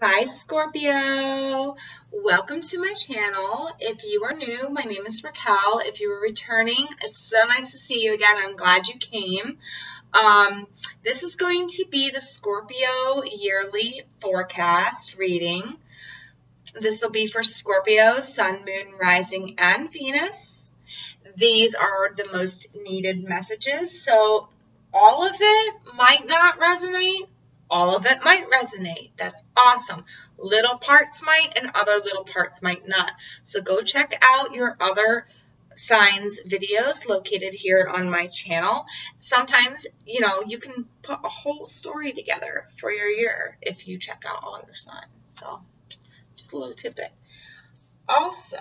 Hi Scorpio, welcome to my channel. If you are new, my name is Racquel. If you are returning, it's so nice to see you again. I'm glad you came. This is going to be the Scorpio yearly forecast reading. This will be for Scorpio, Sun, Moon, Rising, and Venus. These are the most needed messages, so all of it might not resonate. All of it might resonate. That's awesome. Little parts might and other little parts might not. So go check out your other signs videos located here on my channel. Sometimes, you can put a whole story together for your year if you check out all your signs. So just a little tidbit. Also,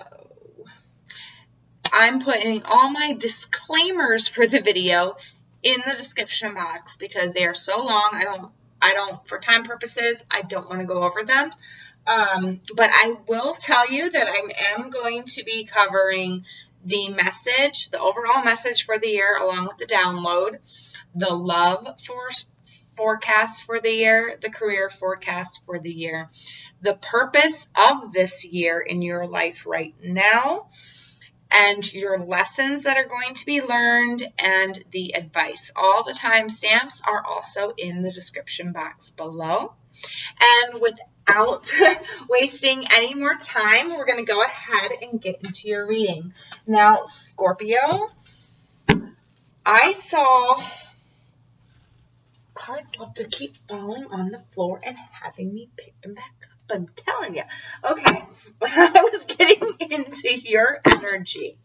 I'm putting all my disclaimers for the video in the description box because they are so long. I don't, for time purposes, I don't want to go over them. But I will tell you that I am going to be covering the message, the overall message for the year, along with the download, the love forecast for the year, the career forecast for the year, the purpose of this year in your life right now, and your lessons that are going to be learned, and the advice. All the timestamps are also in the description box below. And without wasting any more time, we're going to go ahead and get into your reading. Now, Scorpio, I saw cards love to keep falling on the floor and having me pick them back up. I'm telling you. Okay, when I was getting into your energy,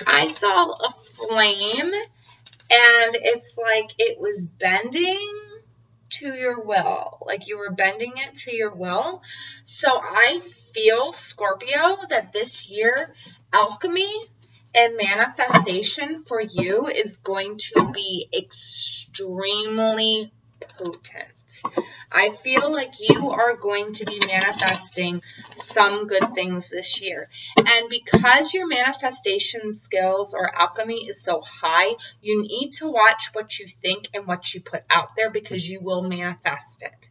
I saw a flame, and it's like it was bending to your will, like you were bending it to your will. So I feel, Scorpio, that this year, alchemy and manifestation for you is going to be extremely potent. I feel like you are going to be manifesting some good things this year. And because your manifestation skills or alchemy is so high, you need to watch what you think and what you put out there because you will manifest it.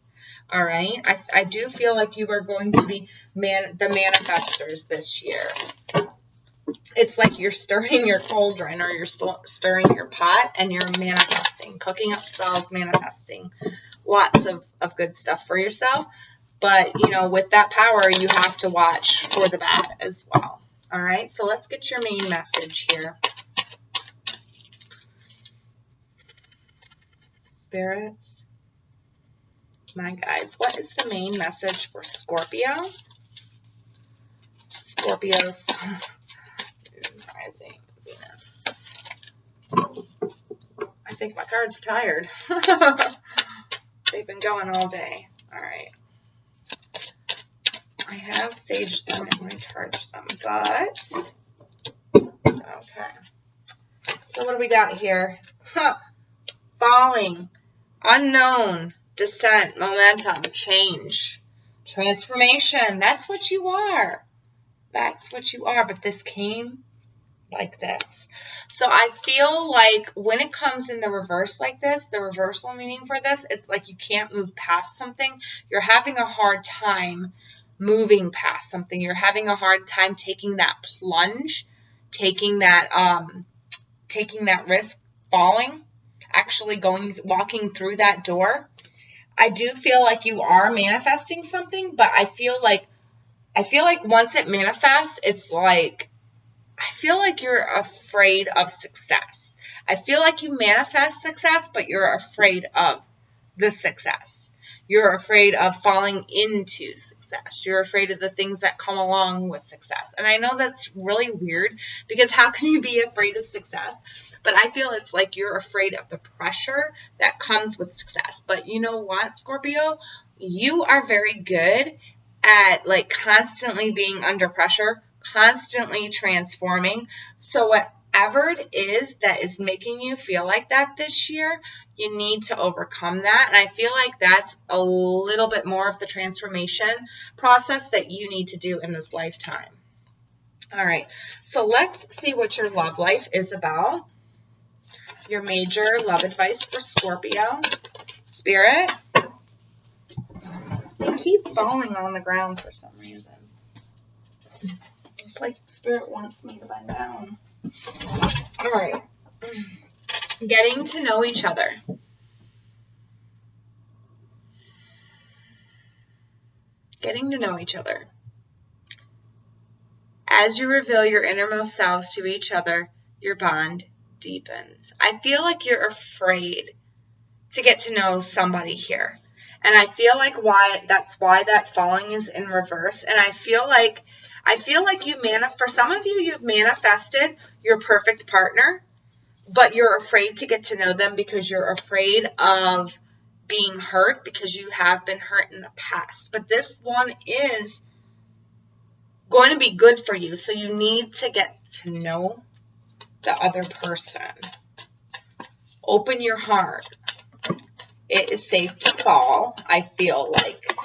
All right? I do feel like you are going to be the manifestors this year. It's like you're stirring your cauldron or you're stirring your pot and you're manifesting, cooking up spells, manifesting lots of good stuff for yourself. But, with that power, you have to watch for the bad as well. All right, so let's get your main message here. Spirits, my guides, what is the main message for Scorpio? Scorpio, Sun, Rising, Venus. I think my cards are tired. They've been going all day. All right. I have staged them and recharged them, but okay. So what do we got here? Falling, unknown, descent, momentum, change, transformation. That's what you are. That's what you are. But this came like this. So I feel like when it comes in the reverse like this, the reversal meaning for this, it's like you can't move past something. You're having a hard time moving past something. You're having a hard time taking that plunge, taking that risk, falling, actually walking through that door. I do feel like you are manifesting something, but I feel like once it manifests, it's like, I feel like you're afraid of success. I feel like you manifest success, but you're afraid of the success. You're afraid of falling into success. You're afraid of the things that come along with success. And I know that's really weird because how can you be afraid of success? But I feel it's like you're afraid of the pressure that comes with success. But you know what, Scorpio? You are very good at like constantly being under pressure, constantly transforming. So whatever it is that is making you feel like that this year, you need to overcome that. And I feel like that's a little bit more of the transformation process that you need to do in this lifetime. All right, so let's see what your love life is about. Your major love advice for Scorpio. Spirit, falling on the ground for some reason. It's like Spirit wants me to bend down. All right. Getting to know each other. Getting to know each other. As you reveal your innermost selves to each other, your bond deepens. I feel like you're afraid to get to know somebody here. And I feel like that's why that falling is in reverse. And I feel like for some of you, you've manifested your perfect partner, but you're afraid to get to know them because you're afraid of being hurt, because you have been hurt in the past. But this one is going to be good for you. So you need to get to know the other person. Open your heart. It is safe to fall, I feel like.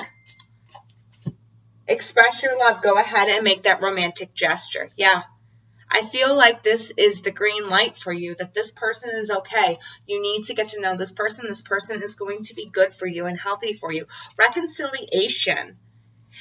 Express your love. Go ahead and make that romantic gesture. Yeah. I feel like this is the green light for you, that this person is okay. You need to get to know this person. This person is going to be good for you and healthy for you. Reconciliation.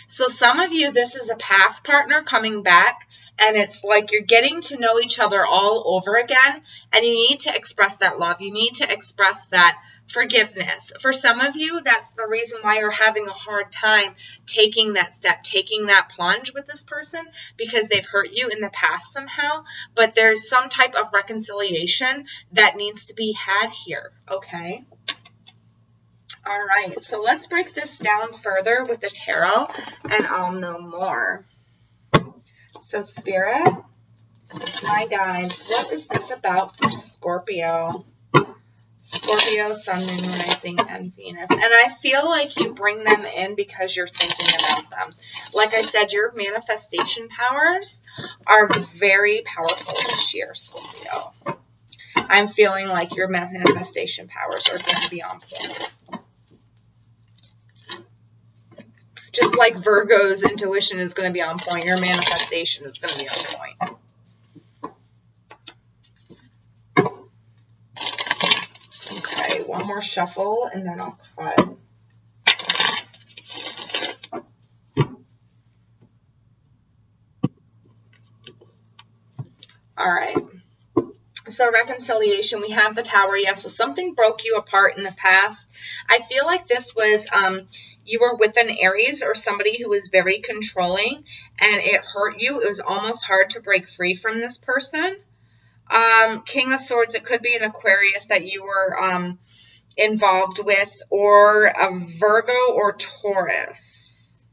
So some of you, this is a past partner coming back, and it's like you're getting to know each other all over again, and you need to express that love. You need to express that forgiveness. For some of you, that's the reason why you're having a hard time taking that step, taking that plunge with this person, because they've hurt you in the past somehow, but there's some type of reconciliation that needs to be had here, okay? All right, so let's break this down further with the tarot, and I'll know more. So, Spirit, my guides, what is this about for Scorpio? Scorpio, Sun, Moon, Rising, and Venus. And I feel like you bring them in because you're thinking about them. Like I said, your manifestation powers are very powerful this year, Scorpio. I'm feeling like your manifestation powers are going to be on point. Just like Virgo's intuition is going to be on point, your manifestation is going to be on point. Okay, one more shuffle and then I'll cut. All right. So reconciliation, we have the Tower. Yes, so something broke you apart in the past. I feel like this was, you were with an Aries or somebody who was very controlling and it hurt you. It was almost hard to break free from this person. King of Swords, it could be an Aquarius that you were involved with, or a Virgo or Taurus.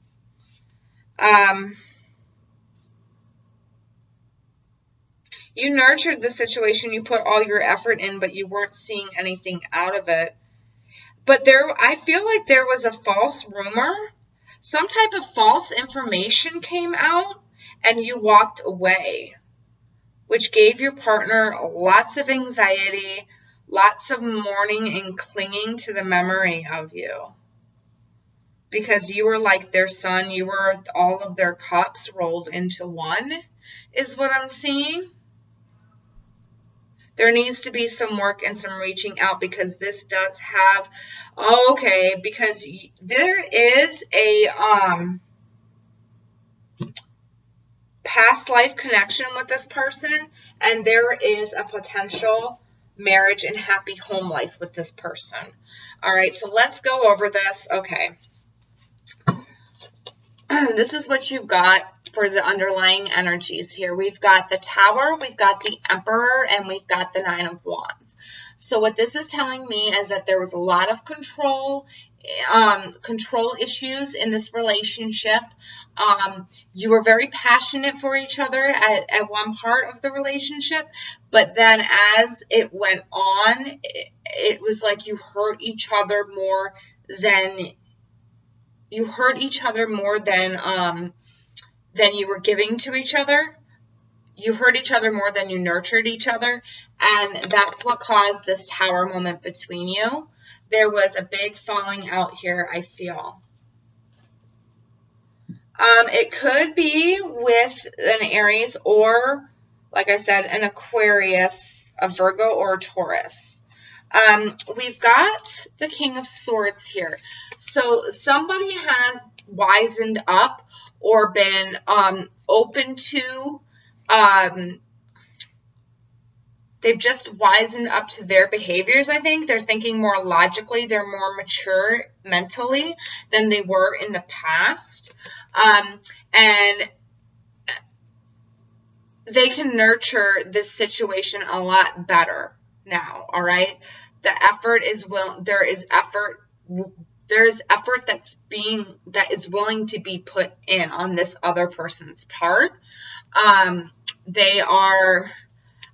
You nurtured the situation, you put all your effort in, but you weren't seeing anything out of it. But I feel like there was a false rumor. Some type of false information came out, and you walked away, which gave your partner lots of anxiety, lots of mourning and clinging to the memory of you. Because you were like their sun, you were all of their cups rolled into one, is what I'm seeing. There needs to be some work and some reaching out, because this does have, okay, because there is a past life connection with this person, and there is a potential marriage and happy home life with this person. All right, so let's go over this. Okay. This is what you've got for the underlying energies here. We've got the Tower, we've got the Emperor, and we've got the Nine of Wands. So what this is telling me is that there was a lot of control issues in this relationship. You were very passionate for each other at one part of the relationship, but then as it went on, it was like you hurt each other more than you were giving to each other. You hurt each other more than you nurtured each other. And that's what caused this Tower moment between you. There was a big falling out here, I feel. It could be with an Aries or, like I said, an Aquarius, a Virgo, or a Taurus. We've got the King of Swords here. So somebody has wisened up or been open to, they've just wisened up to their behaviors, I think. They're thinking more logically. They're more mature mentally than they were in the past. And they can nurture this situation a lot better now, all right? The effort is there is effort that is willing to be put in on this other person's part. They are,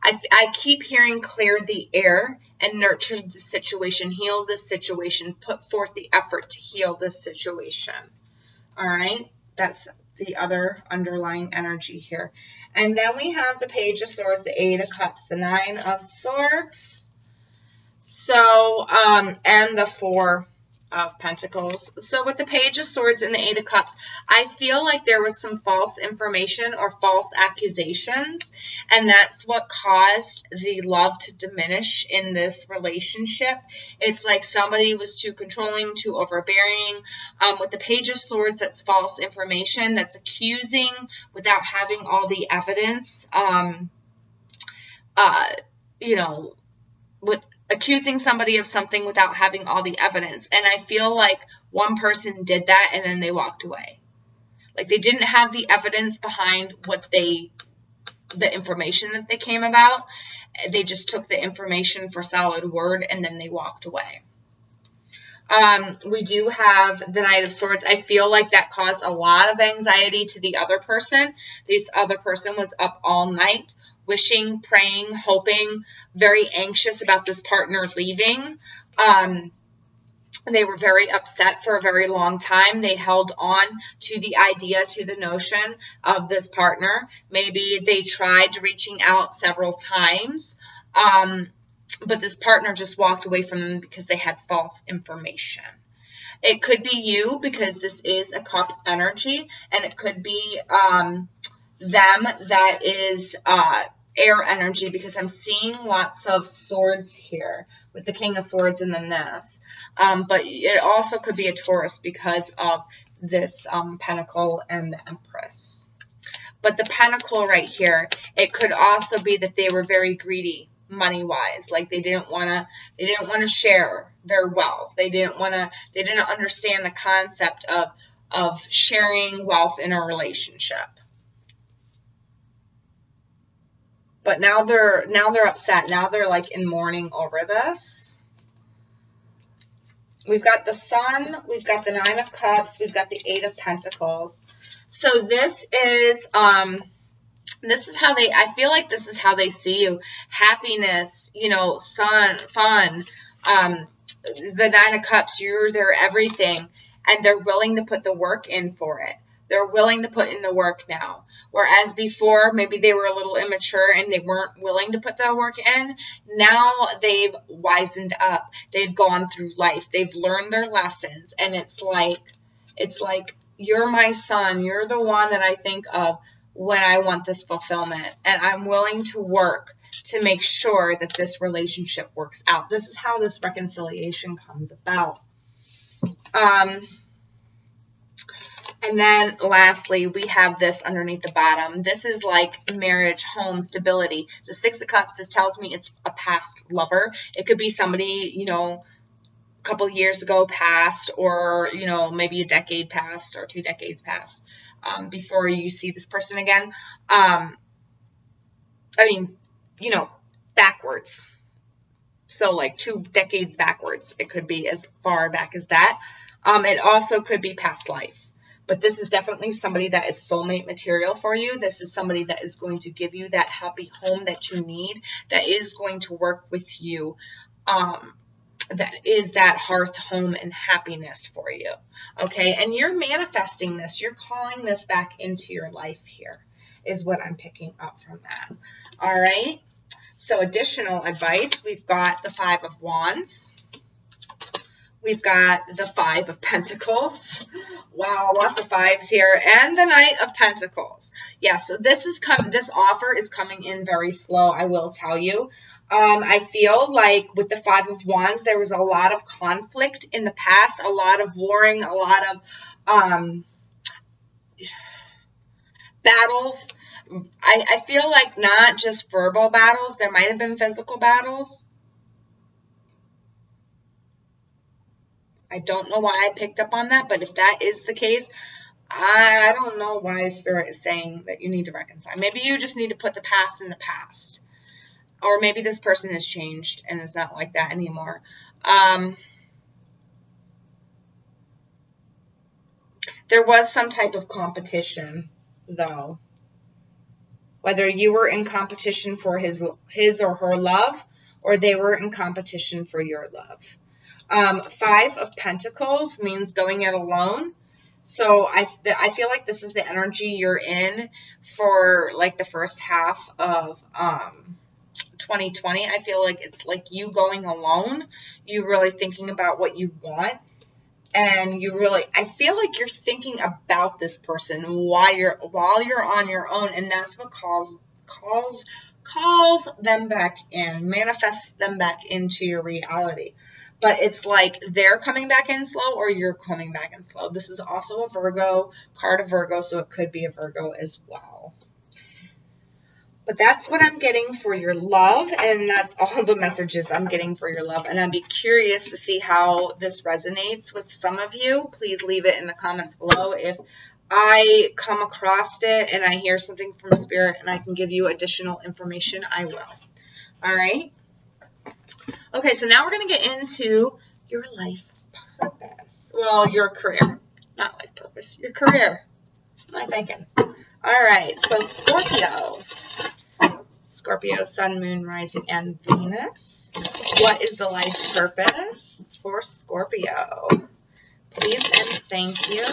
I keep hearing clear the air and nurture the situation, heal this situation, put forth the effort to heal this situation. All right, that's the other underlying energy here. And then we have the Page of Swords, the Eight of Cups, the Nine of Swords. So, and the Four of Pentacles. So with the Page of Swords and the Eight of Cups, I feel like there was some false information or false accusations, and that's what caused the love to diminish in this relationship. It's like somebody was too controlling, too overbearing. With the Page of Swords, that's false information, that's accusing without having all the evidence. You know, with accusing somebody of something without having all the evidence. And I feel like one person did that and then they walked away. Like they didn't have the evidence behind the information that they came about. They just took the information for solid word and then they walked away. We do have the Knight of Swords. I feel like that caused a lot of anxiety to the other person. This other person was up all night, wishing, praying, hoping, very anxious about this partner leaving. They were very upset for a very long time. They held on to the idea, to the notion of this partner. Maybe they tried reaching out several times, but this partner just walked away from them because they had false information. It could be you because this is a cup energy, and it could be them that is air energy, because I'm seeing lots of swords here with the King of Swords and then this. But it also could be a Taurus because of this Pentacle and the Empress. But the Pentacle right here, it could also be that they were very greedy money-wise. Like they didn't want to share their wealth. They didn't understand the concept of sharing wealth in a relationship. But now they're upset. Now they're like in mourning over this. We've got the Sun, we've got the Nine of Cups, we've got the Eight of Pentacles. So this is how I feel like this is how they see you. Happiness, you know, sun, fun. The Nine of Cups, you're their everything, and they're willing to put the work in for it. They're willing to put in the work now. Whereas before, maybe they were a little immature and they weren't willing to put the work in. Now they've wisened up. They've gone through life. They've learned their lessons. And it's like, you're my son. You're the one that I think of when I want this fulfillment. And I'm willing to work to make sure that this relationship works out. This is how this reconciliation comes about. And then lastly, we have this underneath the bottom. This is like marriage, home, stability. The Six of Cups, this tells me it's a past lover. It could be somebody, you know, a couple years ago past, or, you know, maybe a decade past or 2 decades past before you see this person again. I mean, you know, backwards. So like 2 decades backwards. It could be as far back as that. It also could be past life. But this is definitely somebody that is soulmate material for you. This is somebody that is going to give you that happy home that you need, that is going to work with you, that is that hearth, home, and happiness for you. Okay, and you're manifesting this. You're calling this back into your life here, is what I'm picking up from that. All right, so additional advice. We've got the Five of Wands. We've got the Five of Pentacles. Wow, lots of fives here. And the Knight of Pentacles. Yeah, so this offer is coming in very slow, I will tell you. I feel like with the Five of Wands, there was a lot of conflict in the past, a lot of warring, a lot of battles. I feel like not just verbal battles, there might have been physical battles. I don't know why I picked up on that, but if that is the case, I don't know why Spirit is saying that you need to reconcile. Maybe you just need to put the past in the past. Or maybe this person has changed and is not like that anymore. There was some type of competition, though. Whether you were in competition for his or her love, or they were in competition for your love. Five of Pentacles means going it alone. So I feel like this is the energy you're in for like the first half of 2020. I feel like it's like you going alone. You really thinking about what you want. And you really, I feel like you're thinking about this person while you're on your own, and that's what calls them back in, manifests them back into your reality. But it's like they're coming back in slow, or you're coming back in slow. This is also a Virgo card of Virgo, so it could be a Virgo as well. But that's what I'm getting for your love, and that's all the messages I'm getting for your love. And I'd be curious to see how this resonates with some of you. Please leave it in the comments below. If I come across it and I hear something from Spirit and I can give you additional information, I will. All right? Okay, so now we're going to get into your life purpose. Well, your career. Not life purpose. Your career. What am I thinking? All right, so Scorpio. Scorpio, Sun, Moon, Rising, and Venus. What is the life purpose for Scorpio? Please and thank you,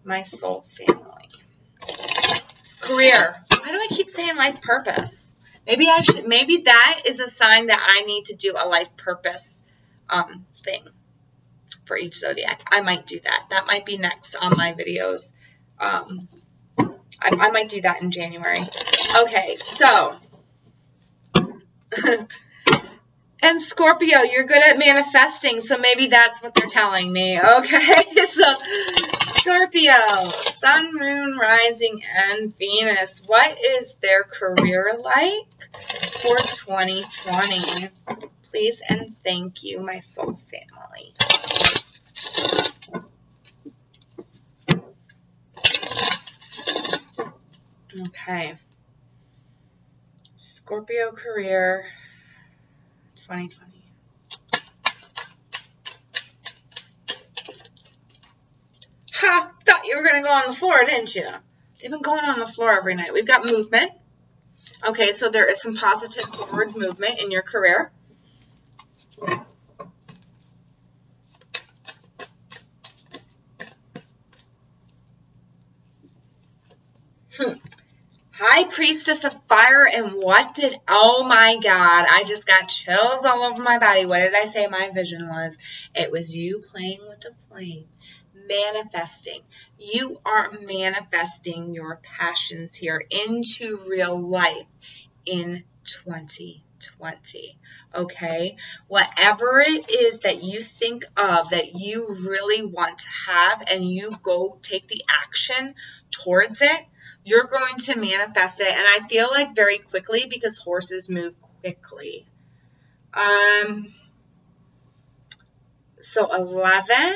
my soul family. Career. Why do I keep saying life purpose? Maybe I should. Maybe that is a sign that I need to do a life purpose thing for each zodiac. I might do that. That might be next on my videos. I might do that in January. Okay, so, and Scorpio, you're good at manifesting, so maybe that's what they're telling me. Okay, so Scorpio, Sun, Moon, Rising, and Venus. What is their career like for 2020? Please and thank you, my soul family. Okay. Scorpio career 2020. Ha! Thought you were going to go on the floor, didn't you? They've been going on the floor every night. We've got movement. Okay, so there is some positive forward movement in your career. High Priestess of Fire, and what did, oh my God, I just got chills all over my body. What did I say my vision was? It was you playing with the flame, manifesting. You are manifesting your passions here into real life in 2020, okay? Whatever it is that you think of that you really want to have, and you go take the action towards it, you're going to manifest it. And I feel like very quickly, because horses move quickly. So 11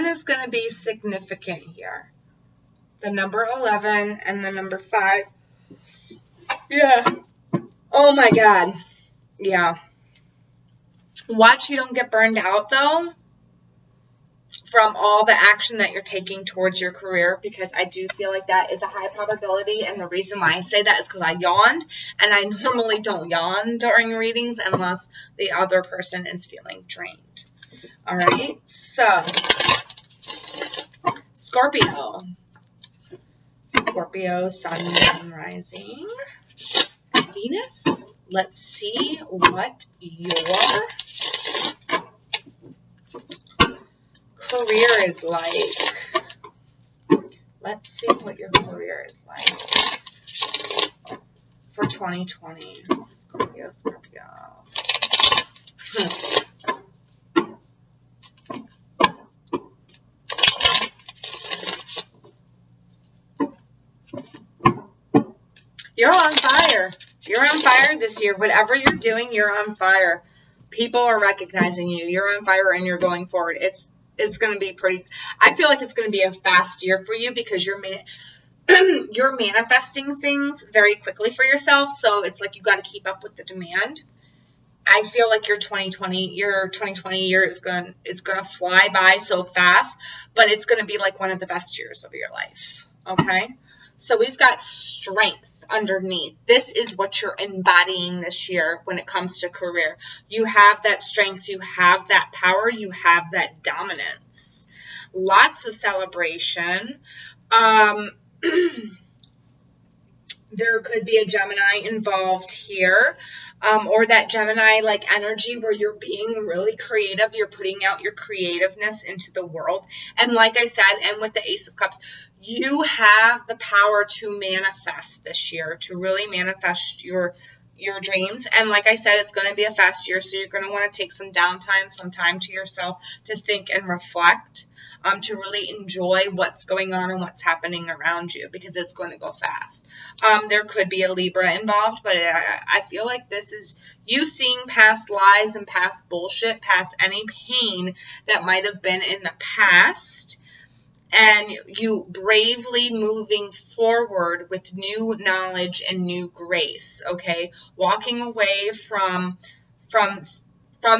is going to be significant here. The number 11 and the number 5. Yeah. Oh my God. Yeah. Watch you don't get burned out, though, from all the action that you're taking towards your career, because I do feel like that is a high probability. And the reason why I say that is because I yawned, and I normally don't yawn during readings unless the other person is feeling drained. All right. So, Scorpio. Scorpio, Sun, Moon, Rising, Venus. Let's see what your career is like. Let's see what your career is like. 2020. Scorpio, Scorpio. You're on fire. You're on fire this year. Whatever you're doing, you're on fire. People are recognizing you. You're on fire and you're going forward. It's going to be pretty. I feel like it's going to be a fast year for you because you're manifesting things very quickly for yourself. So it's like you got to keep up with the demand. I feel like your 2020 year is going to fly by so fast, but it's going to be like one of the best years of your life. Okay? So we've got strength underneath. This is what you're embodying this year when it comes to career. You have that strength, you have that power, you have that dominance. Lots of celebration. There could be a Gemini involved here. Or that Gemini like energy where you're being really creative. You're putting out your creativeness into the world. And like I said, and with the Ace of Cups, you have the power to manifest this year, to really manifest your dreams. And like I said, it's going to be a fast year, so you're going to want to take some downtime, some time to yourself to think and reflect, to really enjoy what's going on and what's happening around you, because it's going to go fast. There could be a Libra involved, but I feel like this is you seeing past lies and past bullshit, past any pain that might have been in the past, and you bravely moving forward with new knowledge and new grace, okay? Walking away from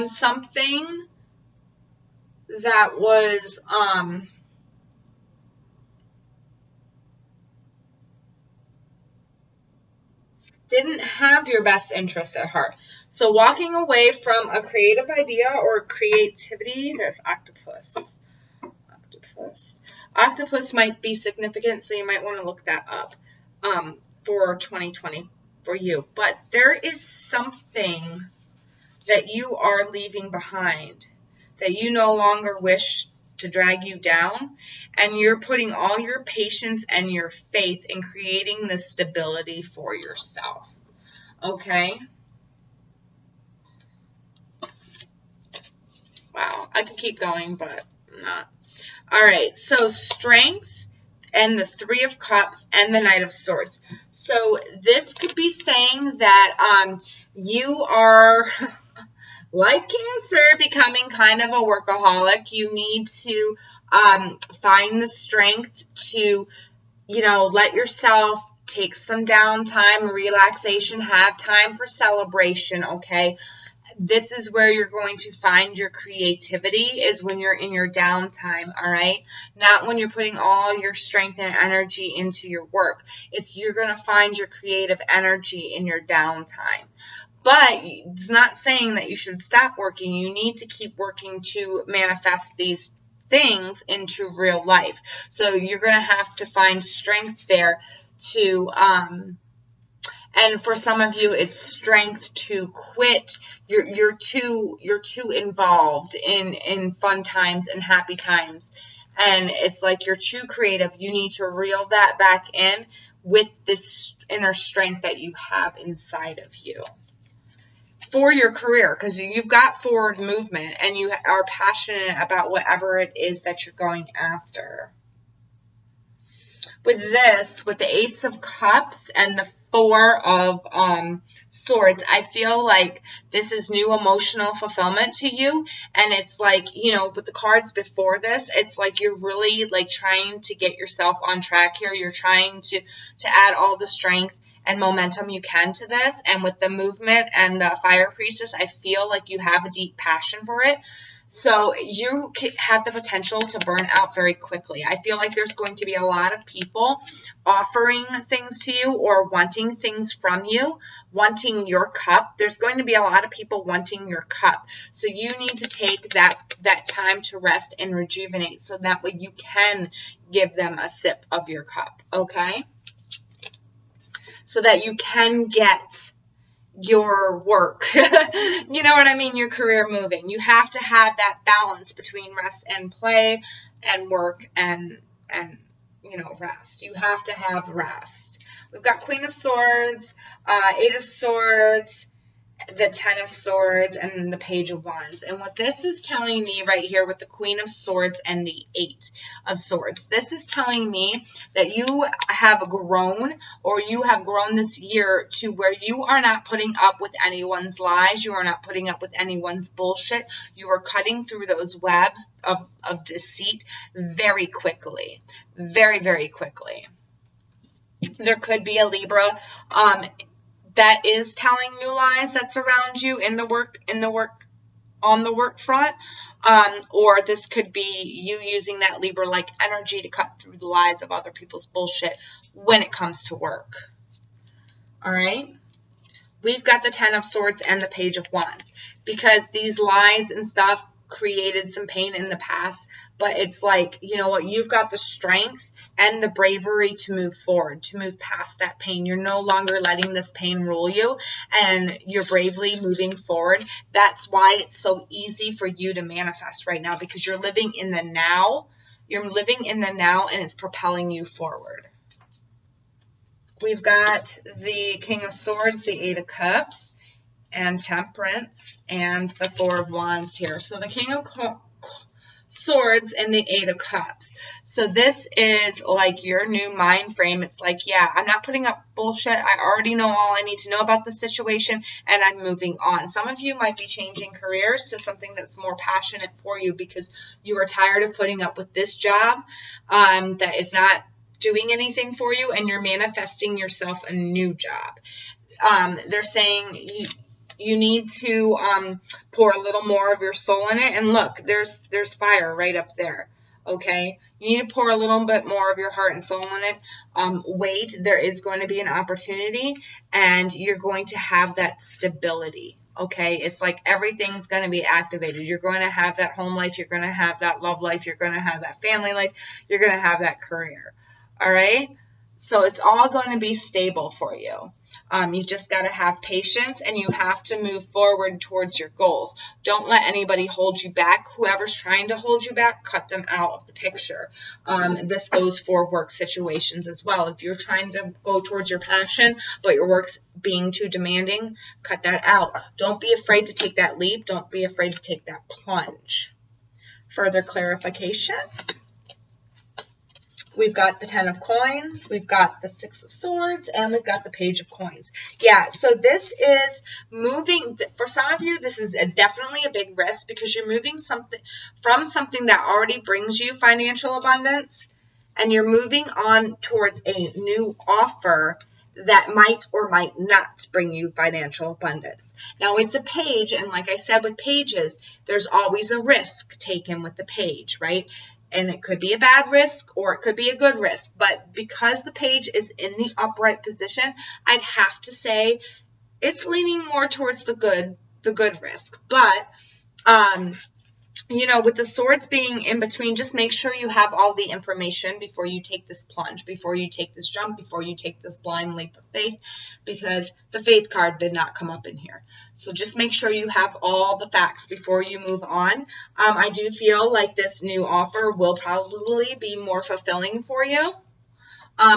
something that was didn't have your best interest at heart. So walking away from a creative idea or creativity. There's octopus. Octopus might be significant, so you might want to look that up for 2020 for you. But there is something that you are leaving behind that you no longer wish to drag you down, and you're putting all your patience and your faith in creating the stability for yourself. Okay? Wow, I could keep going, but I'm not. All right, so strength and the Three of Cups and the Knight of Swords. So this could be saying that you are, like Cancer, becoming kind of a workaholic. You need to find the strength to, let yourself take some downtime, relaxation, have time for celebration, okay? This is where you're going to find your creativity, is when you're in your downtime, all right? Not when you're putting all your strength and energy into your work. You're going to find your creative energy in your downtime. But it's not saying that you should stop working. You need to keep working to manifest these things into real life. So you're going to have to find strength there to, and for some of you, it's strength to quit. You're too involved in fun times and happy times. And it's like you're too creative. You need to reel that back in with this inner strength that you have inside of you for your career, because you've got forward movement and you are passionate about whatever it is that you're going after. With the Ace of Cups and the Four of Swords, I feel like this is new emotional fulfillment to you. And it's like, with the cards before this, it's like you're really like trying to get yourself on track here. You're trying to add all the strength and momentum you can to this. And with the movement and the Fire Priestess, I feel like you have a deep passion for it. So you have the potential to burn out very quickly. I feel like there's going to be a lot of people offering things to you or wanting things from you, wanting your cup. There's going to be a lot of people wanting your cup. So you need to take that time to rest and rejuvenate so that way you can give them a sip of your cup, okay? So that you can get your work, you know what I mean, your career moving. You have to have that balance between rest and play and work and rest. You have to have rest. We've got Queen of Swords, Eight of Swords, the Ten of Swords, and the Page of Wands. And what this is telling me right here with the Queen of Swords and the Eight of Swords, this is telling me that you have grown, or you have grown this year to where you are not putting up with anyone's lies. You are not putting up with anyone's bullshit. You are cutting through those webs of deceit very quickly. Very, very quickly. There could be a Libra that is telling you lies that's around you on the work front, or this could be you using that Libra-like energy to cut through the lies of other people's bullshit when it comes to work. All right, we've got the Ten of Swords and the Page of Wands, because these lies and stuff created some pain in the past, but it's like, you know what, you've got the strength and the bravery to move forward, to move past that pain. You're no longer letting this pain rule you, and you're bravely moving forward. That's why it's so easy for you to manifest right now, because you're living in the now. You're living in the now, and it's propelling you forward. We've got the King of Swords, the Eight of Cups, and Temperance, and the Four of Wands here. So the King of Swords and the Eight of Cups. So this is like your new mind frame. It's like, yeah, I'm not putting up bullshit. I already know all I need to know about the situation, and I'm moving on. Some of you might be changing careers to something that's more passionate for you, because you are tired of putting up with this job that is not doing anything for you, and you're manifesting yourself a new job. They're saying you need to pour a little more of your soul in it. And look, there's fire right up there. Okay, you need to pour a little bit more of your heart and soul in it. Wait, there is going to be an opportunity, and you're going to have that stability. Okay, it's like everything's going to be activated. You're going to have that home life. You're going to have that love life. You're going to have that family life. You're going to have that career. All right, so it's all going to be stable for you. You just got to have patience, and you have to move forward towards your goals. Don't let anybody hold you back. Whoever's trying to hold you back, cut them out of the picture. This goes for work situations as well. If you're trying to go towards your passion, but your work's being too demanding, cut that out. Don't be afraid to take that leap. Don't be afraid to take that plunge. Further clarification. We've got the 10 of Coins, we've got the 6 of Swords, and we've got the Page of Coins. Yeah, so this is moving, for some of you, this is definitely a big risk, because you're moving from something that already brings you financial abundance, and you're moving on towards a new offer that might or might not bring you financial abundance. Now, it's a page, and like I said with pages, there's always a risk taken with the page, right? And it could be a bad risk, or it could be a good risk. But because the page is in the upright position, I'd have to say it's leaning more towards the good risk. But, you know, with the swords being in between, just make sure you have all the information before you take this plunge, before you take this jump, before you take this blind leap of faith, because the faith card did not come up in here. So just make sure you have all the facts before you move on. I do feel like this new offer will probably be more fulfilling for you.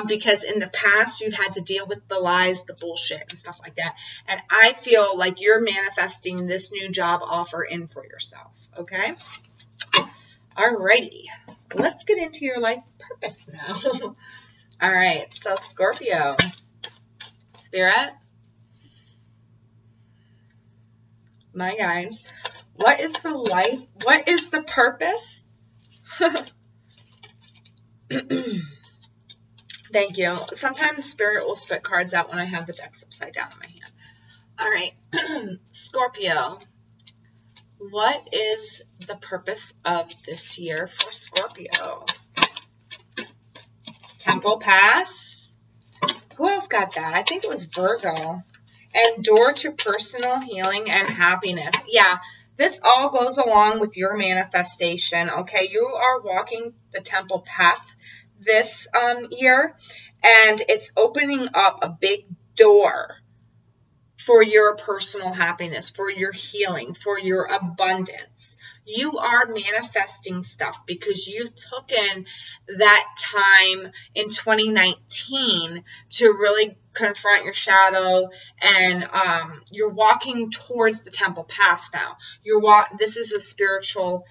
Because in the past, you've had to deal with the lies, the bullshit, and stuff like that. And I feel like you're manifesting this new job offer in for yourself, okay? Alrighty. Let's get into your life purpose now. All right, so Scorpio. Spirit. My guys. What is the life? What is the purpose? Thank you. Sometimes Spirit will spit cards out when I have the decks upside down in my hand. All right. Scorpio. What is the purpose of this year for Scorpio? Temple Pass. Who else got that? I think it was Virgo. And door to personal healing and happiness. Yeah, this all goes along with your manifestation, okay? You are walking the temple path this year, and it's opening up a big door for your personal happiness, for your healing, for your abundance. You are manifesting stuff because you've taken that time in 2019 to really confront your shadow, and you're walking towards the temple path now. This is a spiritual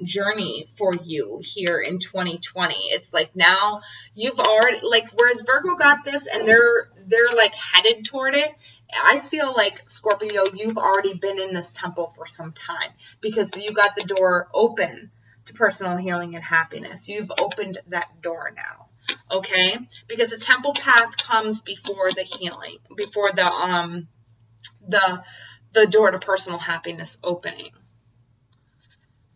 journey for you here in 2020. It's like now you've already, like, whereas Virgo got this and they're like headed toward it, I feel like, Scorpio, you've already been in this temple for some time because you got the door open to personal healing and happiness. You've opened that door now, okay? Because the temple path comes before the healing, before the door to personal happiness opening.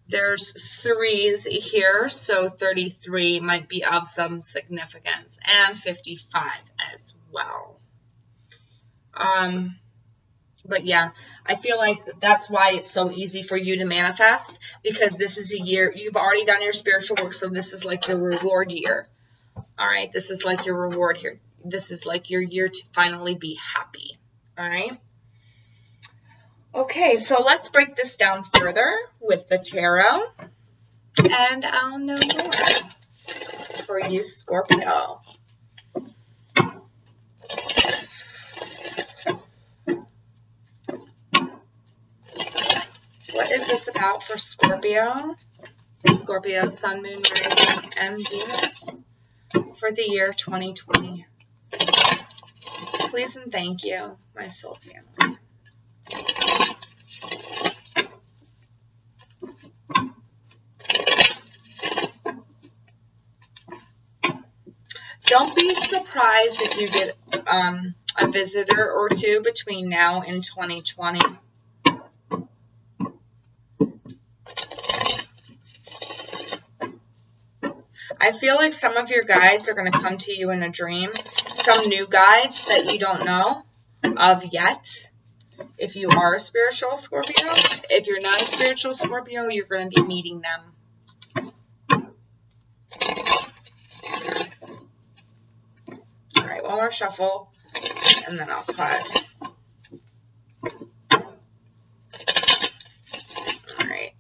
There's 3s here, so 33 might be of some significance, and 55 as well. But yeah, I feel like that's why it's so easy for you to manifest, because this is a year, you've already done your spiritual work, so this is like your reward year. All right, this is like your reward here. This is like your year to finally be happy. All right. Okay, so let's break this down further with the tarot, and I'll know more for you, Scorpio. What is this about for Scorpio? Scorpio, Sun, Moon, Rising, and Venus for the year 2020. Please and thank you, my soul family. Don't be surprised if you get a visitor or two between now and 2020. I feel like some of your guides are going to come to you in a dream. Some new guides that you don't know of yet. If you are a spiritual Scorpio. If you're not a spiritual Scorpio, you're going to be meeting them. All right, one more shuffle, and then I'll cut. All right.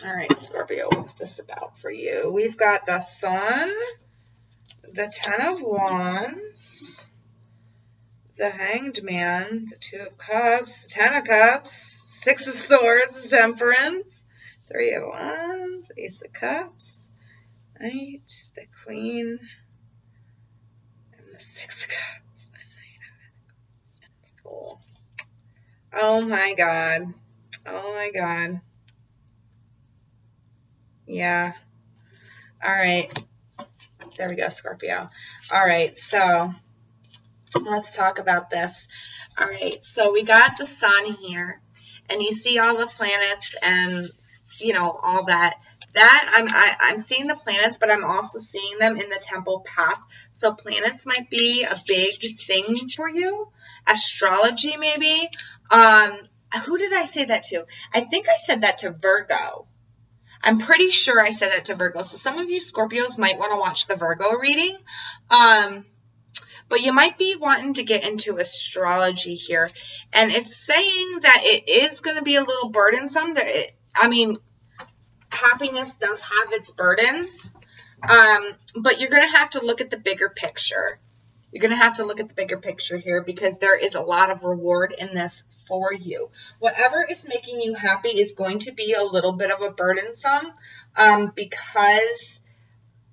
All right, Scorpio, what's this about for you? We've got the Sun, the Ten of Wands, the Hanged Man, the Two of Cups, the Ten of Cups, Six of Swords, Temperance, Three of Wands, Ace of Cups, Knight, the Queen, and the Six of Cups. Cool. Oh my God. Oh my God. Yeah. All right. There we go, Scorpio. All right. So let's talk about this. All right. So we got the Sun here, and you see all the planets and, you know, all that. I'm seeing the planets, but I'm also seeing them in the temple path. So planets might be a big thing for you. Astrology, maybe. Who did I say that to? I think I said that to Virgo. I'm pretty sure I said that to Virgo. So some of you Scorpios might want to watch the Virgo reading. But you might be wanting to get into astrology here. And it's saying that it is going to be a little burdensome. I mean, happiness does have its burdens. But you're going to have to look at the bigger picture. You're going to have to look at the bigger picture here, because there is a lot of reward in this for you. Whatever is making you happy is going to be a little bit of a burdensome because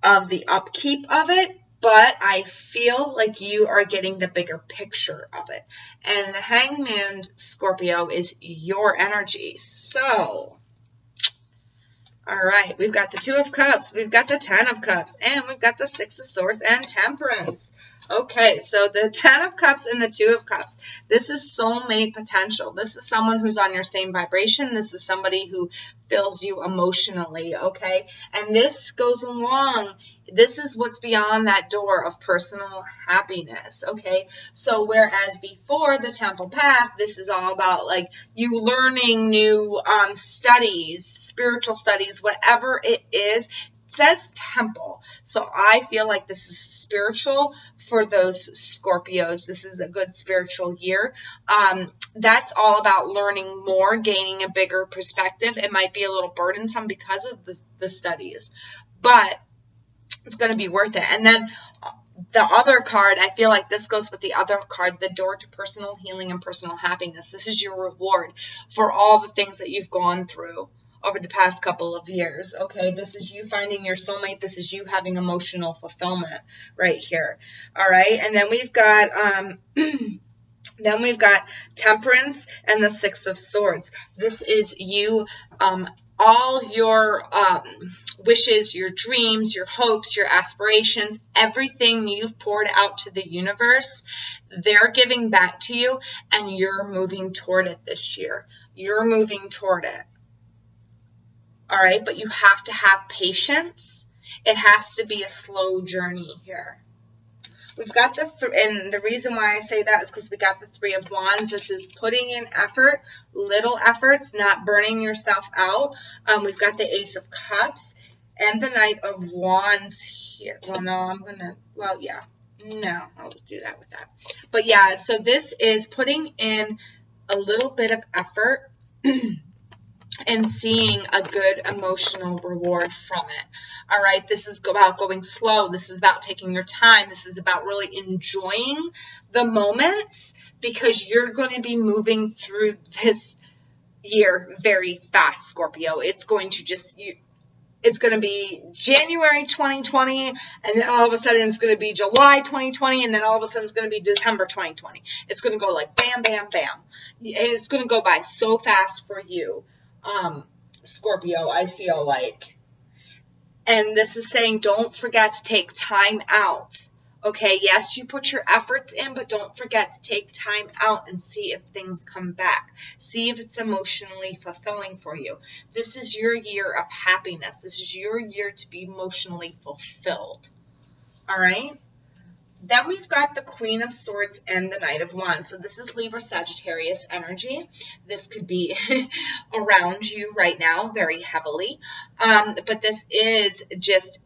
of the upkeep of it, but I feel like you are getting the bigger picture of it. And the Hangman, Scorpio, is your energy. So, all right, we've got the Two of Cups, we've got the Ten of Cups, and we've got the Six of Swords and Temperance. Okay, so the Ten of Cups and the Two of Cups. This is soulmate potential. This is someone who's on your same vibration. This is somebody who fills you emotionally, okay? And this goes along. This is what's beyond that door of personal happiness, okay? So whereas before the temple path, this is all about like you learning new studies, spiritual studies, whatever it is, says temple. So I feel like this is spiritual for those Scorpios. This is a good spiritual year. That's all about learning more, gaining a bigger perspective. It might be a little burdensome because of the studies, but it's going to be worth it. And then the other card, I feel like this goes with the other card, the door to personal healing and personal happiness. This is your reward for all the things that you've gone through over the past couple of years. Okay, this is you finding your soulmate. This is you having emotional fulfillment right here. All right, and then we've got then we've got Temperance and the Six of Swords. This is you, all your wishes, your dreams, your hopes, your aspirations, everything you've poured out to the universe, they're giving back to you, and you're moving toward it this year. You're moving toward it. All right, but you have to have patience. It has to be a slow journey here. We've got and the reason why I say that is because we got the Three of Wands. This is putting in effort, little efforts, not burning yourself out. We've got the Ace of Cups and the Knight of Wands here. Well, no, I'll do that with that. But yeah, so this is putting in a little bit of effort and seeing a good emotional reward from it. All right, this is about going slow. This is about taking your time. This is about really enjoying the moments, because you're going to be moving through this year very fast, Scorpio. It's going to it's going to be January 2020, and then all of a sudden it's going to be July 2020, and then all of a sudden it's going to be December 2020. It's going to go like bam, bam, bam. And it's going to go by so fast for you, Scorpio, I feel like. And this is saying, don't forget to take time out. Okay, yes, you put your efforts in, but don't forget to take time out and see if things come back. See if it's emotionally fulfilling for you. This is your year of happiness. This is your year to be emotionally fulfilled. All right? Then we've got the Queen of Swords and the Knight of Wands. So this is Libra Sagittarius energy. This could be around you right now very heavily. But this is just,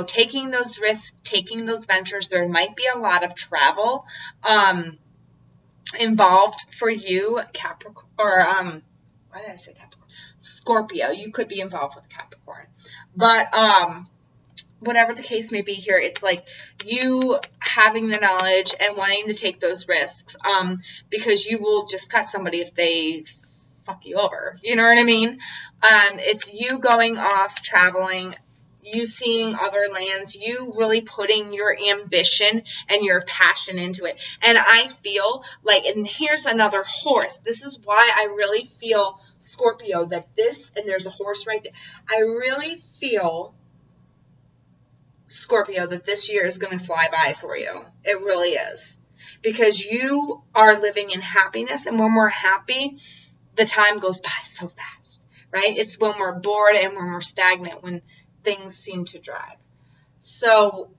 taking those risks, taking those ventures. There might be a lot of travel involved for you, Capricorn, or why did I say Capricorn? Scorpio. You could be involved with Capricorn. But whatever the case may be here, it's like you having the knowledge and wanting to take those risks, because you will just cut somebody if they fuck you over. You know what I mean? It's you going off, traveling, you seeing other lands, you really putting your ambition and your passion into it. And I feel like, and here's another horse. This is why I really feel, Scorpio, that and there's a horse right there. I really feel, Scorpio, that this year is going to fly by for you. It really is. Because you are living in happiness, and when we're happy, the time goes by so fast, right? It's when we're bored and when we're stagnant, when things seem to drag. So,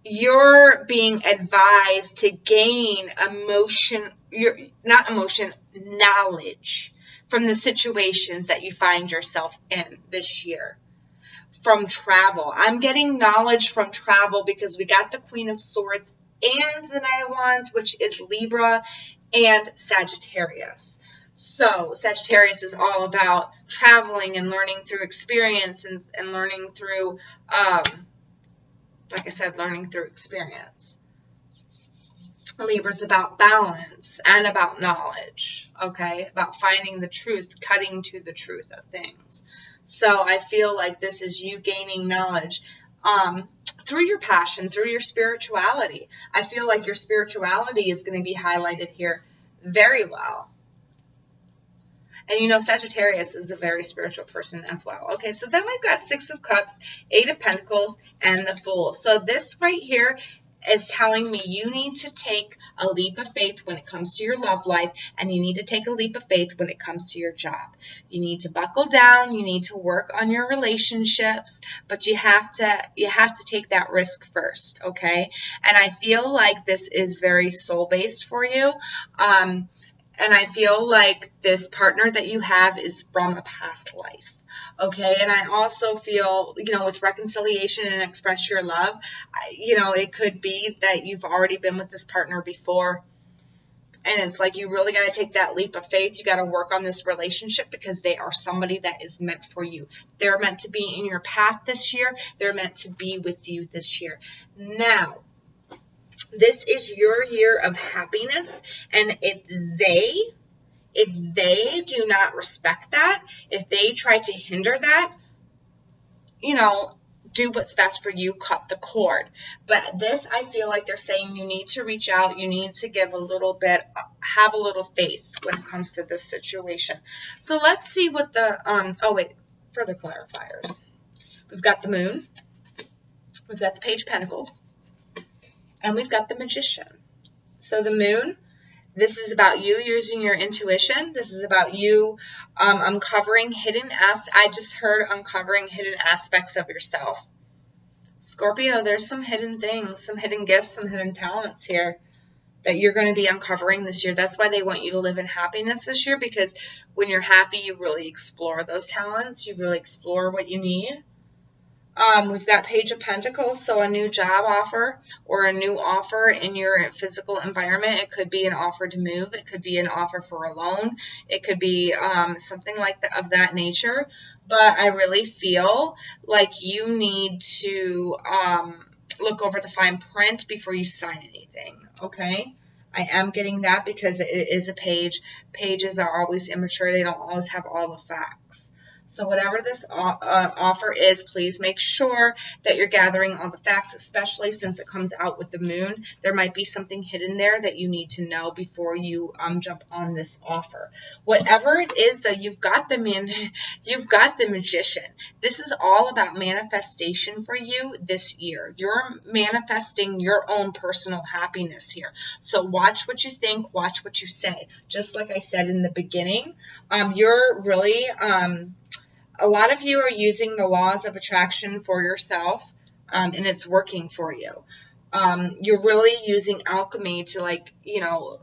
you're being advised to gain knowledge from the situations that you find yourself in this year. From travel. I'm getting knowledge from travel because we got the Queen of Swords and the Knight of Wands, which is Libra and Sagittarius. So Sagittarius is all about traveling and learning through experience and learning through, like I said, learning through experience. Libra is about balance and about knowledge, okay? About finding the truth, cutting to the truth of things. So I feel like this is you gaining knowledge through your passion, through your spirituality. I feel like your spirituality is going to be highlighted here very well. And Sagittarius is a very spiritual person as well. Okay, so then we've got Six of Cups, Eight of Pentacles, and the Fool. So this right here is telling me you need to take a leap of faith when it comes to your love life, and you need to take a leap of faith when it comes to your job. You need to buckle down, you need to work on your relationships, but you have to take that risk first, okay? And I feel like this is very soul-based for you. And I feel like this partner that you have is from a past life. okay? And I also feel, you know, with reconciliation and express your love, you know, it could be that you've already been with this partner before, and it's like you really got to take that leap of faith. You got to work on this relationship because they are somebody that is meant for you. They're meant to be in your path this year. They're meant to be with you this year. Now, this is your year of happiness, and if they do not respect that, if they try to hinder that, you know, do what's best for you, cut the cord. But this, I feel like they're saying you need to reach out, you need to give a little bit, have a little faith when it comes to this situation. So let's see what the, further clarifiers. We've got the Moon, we've got the Page of Pentacles, and we've got the Magician. So the Moon, this is about you using your intuition. This is about you uncovering hidden I just heard uncovering hidden aspects of yourself. Scorpio, there's some hidden things, some hidden gifts, some hidden talents here that you're going to be uncovering this year. That's why they want you to live in happiness this year, because when you're happy, you really explore those talents. You really explore what you need. We've got Page of Pentacles, so a new job offer or a new offer in your physical environment. It could be an offer to move. It could be an offer for a loan. It could be something like that, of that nature. But I really feel like you need to look over the fine print before you sign anything, okay? I am getting that because it is a page. Pages are always immature. They don't always have all the facts. So whatever this offer is, please make sure that you're gathering all the facts, especially since it comes out with the Moon. There might be something hidden there that you need to know before you jump on this offer. Whatever it is, though, you've got the Magician. This is all about manifestation for you this year. You're manifesting your own personal happiness here. So watch what you think, watch what you say. Just like I said in the beginning, you're really... a lot of you are using the laws of attraction for yourself, and it's working for you. You're really using alchemy to, like, you know,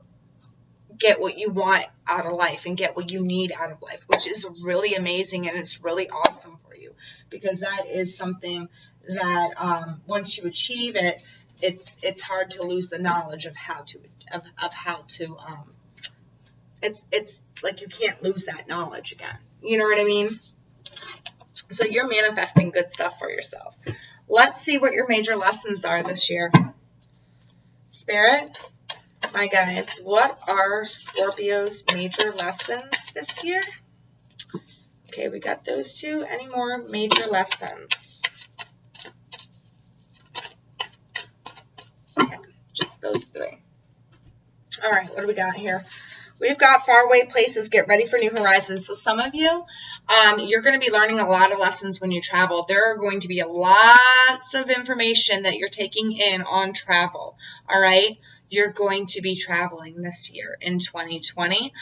get what you want out of life and get what you need out of life, which is really amazing, and it's really awesome for you, because that is something that once you achieve it, it's hard to lose the knowledge of how to it's like you can't lose that knowledge again. You know what I mean? So you're manifesting good stuff for yourself. Let's see what your major lessons are this year. Spirit, my guides, what are Scorpio's major lessons this year? Okay, we got those two. Any more major lessons? Okay, just those three. All right, what do we got here? We've got faraway places. Get ready for new horizons. So some of you, you're going to be learning a lot of lessons when you travel. There are going to be lots of information that you're taking in on travel. All right. You're going to be traveling this year in 2020.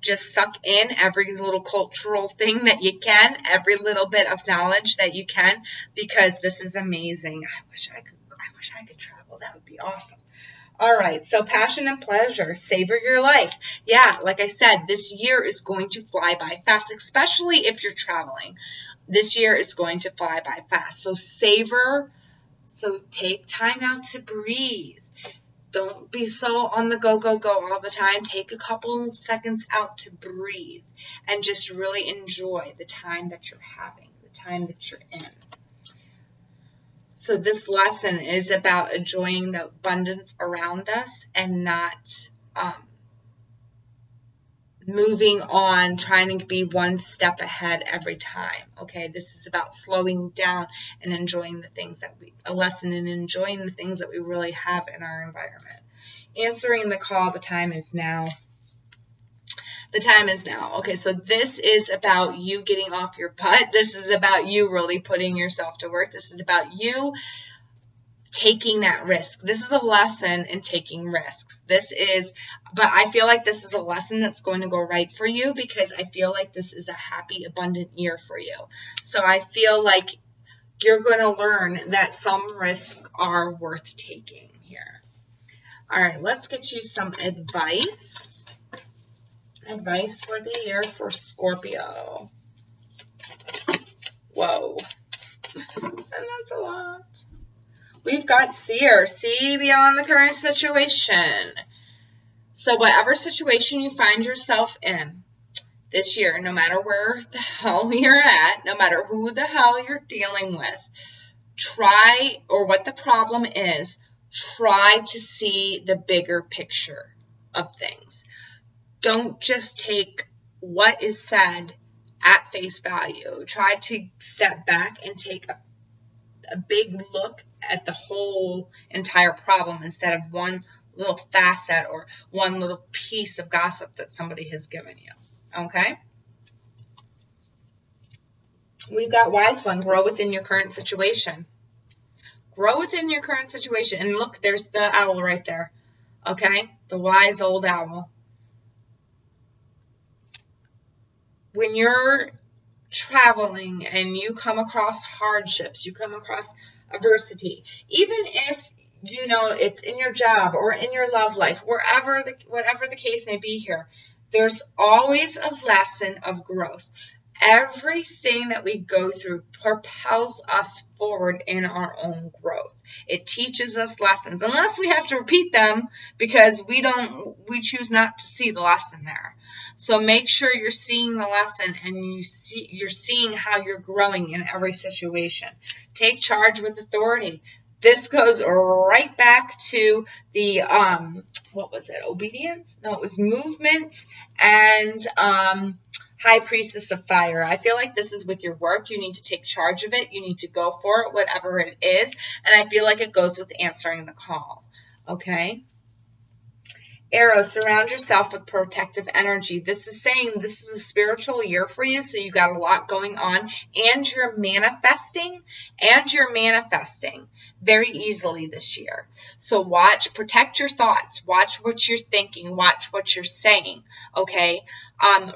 Just suck in every little cultural thing that you can, every little bit of knowledge that you can, because this is amazing. I wish I could travel. That would be awesome. All right, so passion and pleasure, savor your life. Yeah, like I said, this year is going to fly by fast, especially if you're traveling. This year is going to fly by fast. So savor, so take time out to breathe. Don't be so on the go, go, go all the time. Take a couple of seconds out to breathe and just really enjoy the time that you're having, the time that you're in. So this lesson is about enjoying the abundance around us and not moving on, trying to be one step ahead every time. Okay, this is about slowing down and enjoying the things that a lesson in enjoying the things that we really have in our environment. Answering the call, the time is now. The time is now. Okay, so this is about you getting off your butt. This is about you really putting yourself to work. This is about you taking that risk. This is a lesson in taking risks. But I feel like this is a lesson that's going to go right for you, because I feel like this is a happy, abundant year for you. So I feel like you're going to learn that some risks are worth taking here. All right, let's get you some advice. Advice for the year for Scorpio. Whoa. And that's a lot. We've got seer. See beyond the current situation. So whatever situation you find yourself in this year, no matter where the hell you're at, no matter who the hell you're dealing with, try, or what the problem is, try to see the bigger picture of things. Don't just take what is said at face value. Try to step back and take a big look at the whole entire problem instead of one little facet or one little piece of gossip that somebody has given you. Okay? We've got wise one, grow within your current situation. Grow within your current situation. And look, there's the owl right there. Okay? The wise old owl. When you're traveling and you come across hardships, you come across adversity, even if you know it's in your job or in your love life, whatever the case may be here, there's always a lesson of growth. Everything that we go through propels us forward in our own growth. It teaches us lessons, unless we have to repeat them because we choose not to see the lesson there. So make sure you're seeing the lesson and you're seeing how you're growing in every situation. Take charge with authority. This goes right back to the, what was it? Obedience? No, it was movement and, High Priestess of Fire. I feel like this is with your work. You need to take charge of it. You need to go for it, whatever it is. And I feel like it goes with answering the call. Okay? Arrow, surround yourself with protective energy. This is saying this is a spiritual year for you, so you got a lot going on, and you're manifesting very easily this year. So protect your thoughts, watch what you're thinking, watch what you're saying, okay?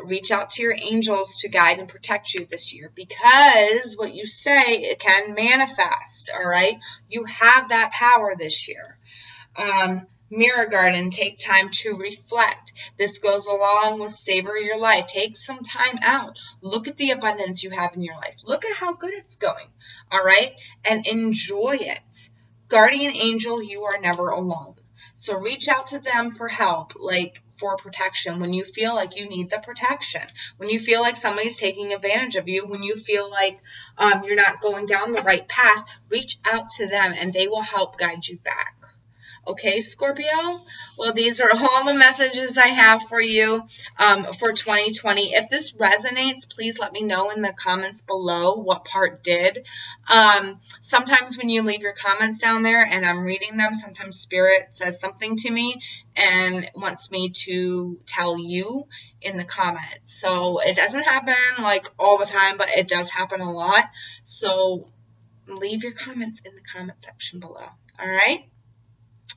Reach out to your angels to guide and protect you this year, because what you say, it can manifest, all right? You have that power this year. Mirror Garden, take time to reflect. This goes along with savor your life. Take some time out. Look at the abundance you have in your life. Look at how good it's going, all right? And enjoy it. Guardian angel, you are never alone. So reach out to them for help, like for protection, when you feel like you need the protection, when you feel like somebody's taking advantage of you, when you feel like you're not going down the right path, reach out to them and they will help guide you back. Okay, Scorpio? Well, these are all the messages I have for you for 2020. If this resonates, please let me know in the comments below what part did. Sometimes when you leave your comments down there and I'm reading them, sometimes Spirit says something to me and wants me to tell you in the comments. So it doesn't happen like all the time, but it does happen a lot. So leave your comments in the comment section below. All right?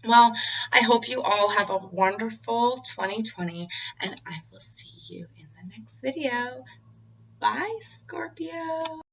Well, I hope you all have a wonderful 2020, and I will see you in the next video. Bye, Scorpio.